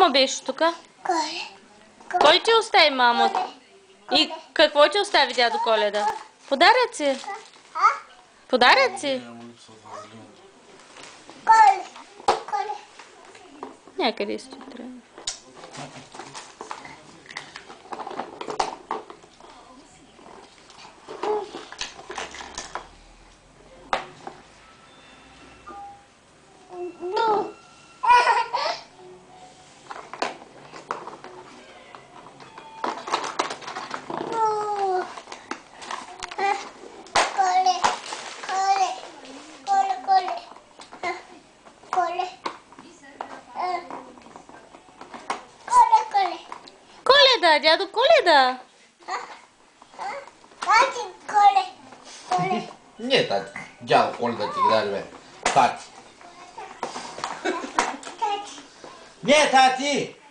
мама беше тук? Кой ти остави, мамо? И какво ти остави дядо Коледа? Подаръци? Подаръци? Някъде си трябва. Коледа, дядо Коледа. Не, тати. Дядо Коледа ти ги даде, бе. Тати. Не, тати!